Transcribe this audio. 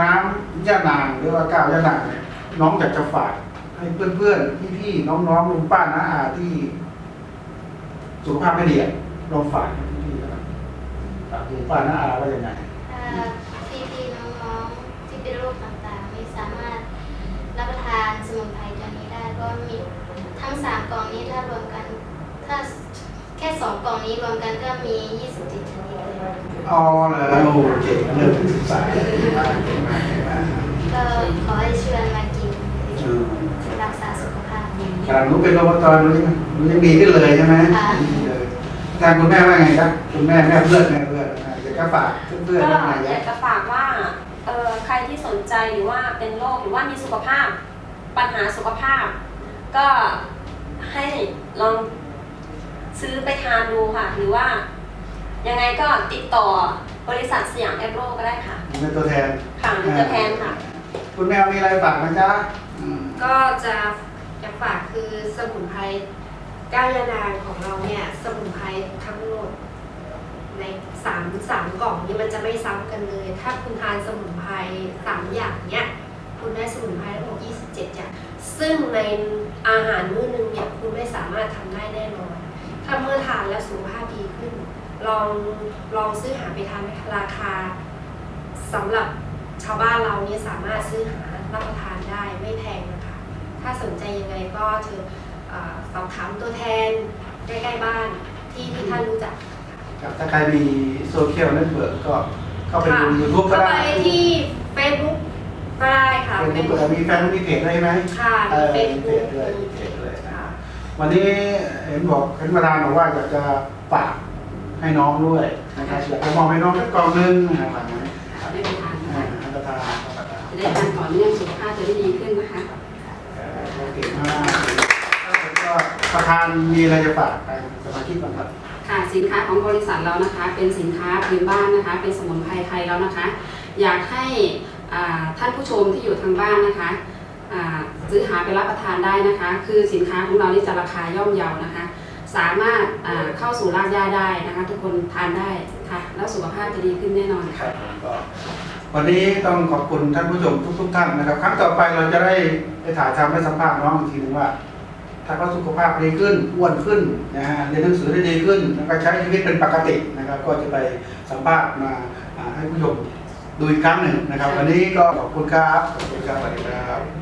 น้ำย่านางหรือว่าก้าวย่านางเนี่ยน้องอยากจะฝากให้เพื่อนๆพี่ๆน้องๆลุงป้าน้าอาที่สุขภาพไม่ดีลองฝากให้พี่ๆนะครับฝากลุงป้าน้าอาว่ายังไง พี่ๆน้องๆที่เป็นโรคต่างๆไม่สามารถรับประทานสมุนไพรตัวนี้ได้ก็มีทั้ง3กล่องนี้ถ้ารวมกันถ้าแค่2กล่องนี้รวมกันก็มี27ชนิดเลย อ๋อเหรอโอ้เก่งเริ่มศึกษาเก่งมากเก่งมากเก่งมาก ก็ขอให้ชวนมากินรักษาสุขภาพ ขนาดนู้นเป็นโรคตอนนู้นยังดีขึ้นเลยใช่ไหมดีเลยทางคุณแม่ว่าไงครับคุณแม่เพื่อนอยากจะฝากเพื่อน ก็ ๆว่าไง อยากจะฝากว่าใครที่สนใจหรือว่าเป็นโรคหรือว่ามีสุขภาพปัญหาสุขภาพ ก็ให้ลองซื้อไปทานดูค่ะ หรือว่ายังไงก็ติดต่อบริษัทสยามแอปโรก็ได้ค่ะ เป็นตัวแทน ค่ะเป็นตัวแทนค่ะ คุณแม่มีอะไรฝากไหมจ๊ะ ก็จะฝากคือสมุนไพรก้าวยานางของเราเนี่ยสมุนไพรทั้งหมดใน3กล่องนี้มันจะไม่ซ้ำกันเลย ถ้าคุณทานสมุนไพร3อย่างเนี้ยคุณได้สมุนไพรทั้งหมด27อย่างซึ่งในอาหารมื้อนึงเนี่ยคุณไม่สามารถทำได้แน่นอนถ้าเมื่อทานแล้วสุขภาพดีขึ้นลองซื้อหาไปทานราคาสำหรับชาวบ้านเราเนี่ยสามารถซื้อหารับประทานได้ไม่แพงนะคะ ถ้าสนใจยังไงก็เชิญสอบถามตัวแทนใกล้ๆบ้านที่ท่านรู้จัก ครับถ้าใครมีโซเชียลเน็ตเวิร์กก็เข้าไปดู YouTube ก็ เข้า ได้ ไปที่ Facebook ก็ได้ค่ะ เป็นตัวมีแฟนมีเพจได้ไหม ค่ะมี มี Facebook เพจเลยมีเพจเลย ค่ะ วันนี้เห็นประธานบอกว่าอยากจะฝากให้น้องด้วยนะครับอยากจะมองให้น้องสักกล่องนึงนะครับ ได้ไปทานนะคะ ท่านประธาน จะได้ทานต่อเนื่องสุขภาพจะได้ดีขึ้นนะคะ เก่งมากแล้วก็ประธานมีอะไรจะฝากไปสมาชิกบ้างครับ ค่ะสินค้าของบริษัทเรานะคะ เป็นสินค้าพื้นบ้านนะคะ เป็นสมุนไพรไทยแล้วนะคะ อยากให้ท่านผู้ชมที่อยู่ทางบ้านนะคะซื้อหาไปรับประทานได้นะคะ คือสินค้าของเรานี่จะราคาย่อมเยานะคะ สามารถเข้าสู่รากหญ้าได้นะคะ ทุกคนทานได้ค่ะแล้วสุขภาพจะดีขึ้นแน่นอนค่ะ ก็วันนี้ต้องขอบคุณท่านผู้ชมทุกท่านนะครับครั้งต่อไปเราจะได้ไปถ่ายทำและสัมภาษณ์น้องอีกทีนึงว่า ถ้าเขาสุขภาพดีขึ้นอ้วนขึ้นนะฮะเรียนหนังสือได้ดีขึ้นแล้วก็ใช้ชีวิตเป็นปกตินะครับ ก็จะไปสัมภาษณ์มาให้ผู้ชมดูอีกครั้งหนึ่งนะครับ วันนี้ก็ขอบคุณครับสวัสดีครับ